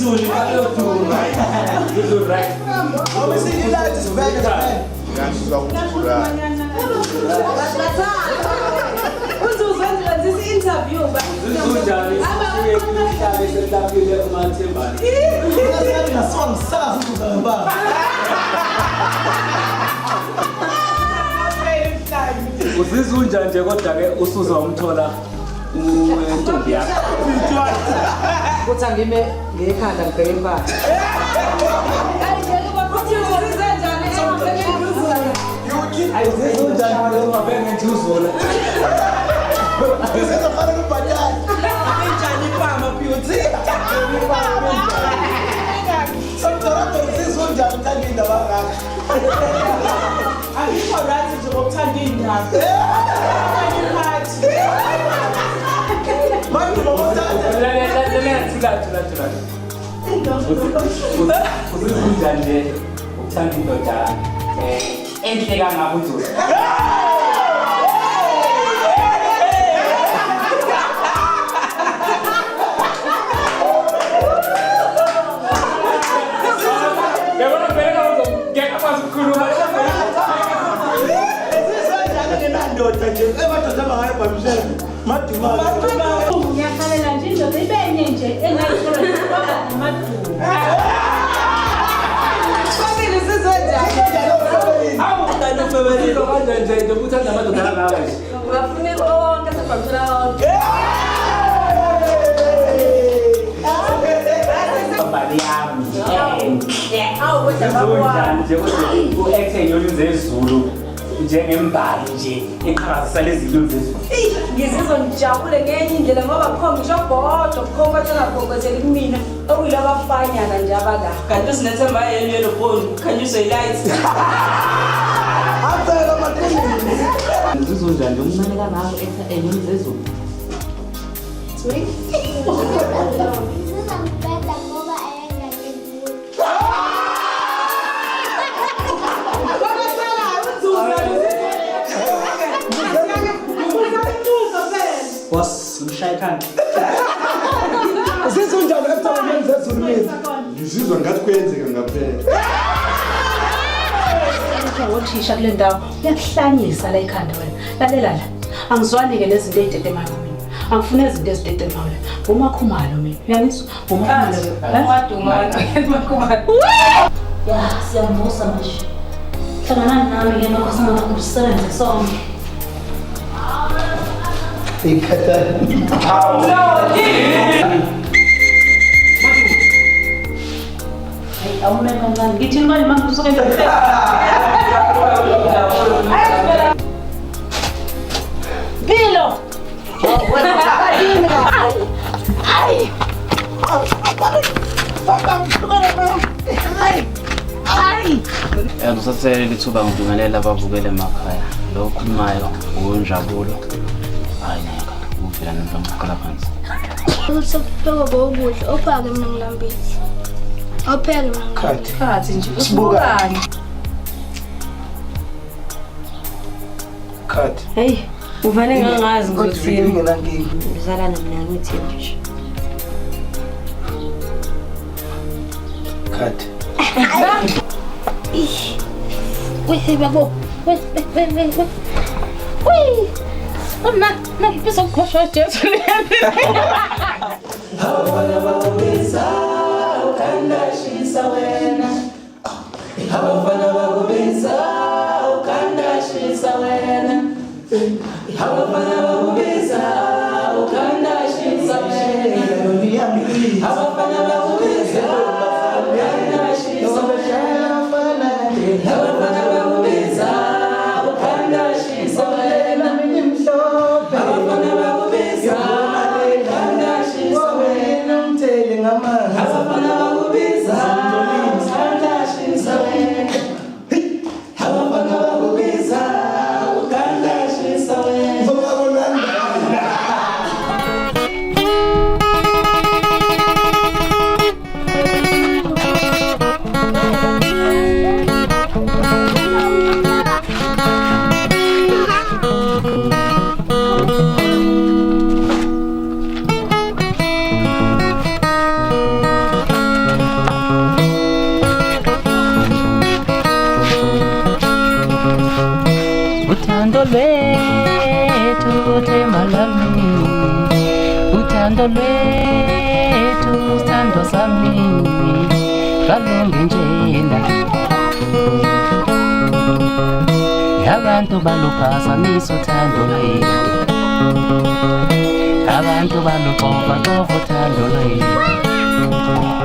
soon. You got to do right. You do right. How we see you like this back in the day? This interview, but uzizunja nje kodwa ke usuza umthola intombi yakho kuthi angime ngekhanda ngibheke impahla ayizizunja nje ungabheke njuzola Isizofana kubhatala. Injani ipama beauty. Somdorado sizonja uthanda indaba ngaka. ayikho right nje ngokuthanda indaba. Manje ngokuthanda. uzizunja nje ukuthanda indoda enhle kangaka uNzuza Ngiyakhalela nje indoda ibenye nje engayithola namaduma. family sizonjani ngafune konke sebhamthola konke Mbali yami nje u-exe yona zezulu njengembali nje eqhakazisa lezi zinto zezulu Ngizizwa ngijabule ngenye indlela ngoba bukhoma ngisho bodwa bukhoma bathengagogozeli kumina okuyila abafanyana nje abala. kanti usinethemba yelo phone can you say light After mathini. zizunja nje umncane kangako eyona zezulu Boss, ngishaya ikhanda. Sizonja after wenza zulu. Ngizizwa ngathi kuyenzeka ngaphela. Wothisha kule ndawo yakuhlanyisa la ikhanda wena lalela la angizwani-ke nezinto ey'tetemayo mina angifune izinto ezitetemayo la umakhumalo mina uyangizwa Ya, siyamvusa manje. Hlanganani nami-ke nokho sisebenze sonke. Ikhatha. awumele kancane ngithini manje manje usuke Bilo! Ngisasele lithuba ngibingelela ababukele emakhaya lo khulumayo uNjabulo hayi nyaka uvela nomhlangaqala phansi Ukuthi kuphekwa ukudla ophake mina ngilambile. Opheke mina. khathi nje usibukani Cut. hey uvele ngangazi ngokuthini Nginangi. Ngizalana mina ngithi nje. Cut. Wait, babo. Wait. Wait. Mama, ngipisa ukukhosha Jesu. Hawafana bakubisa ukandashisa wena Hawafana bakubisa ukandashisa wena Hawafana bakubisa ukandashisa wena Hawafana bakubisa ukandashisa wena Hawafana bakubisa ukandashisa wena Hawafana bakubisa ukandashisa wena Umthele ngamanzi. Hawafana bakubisa ukandashisa wena Hawafana bakubisa ukandashisa wena Thank you. uthando lwethu themalaluni uthando lwethu sithando sami kalungi njena abantu baluphazamisa uthando lwethu abantu baluxova uthando lwethu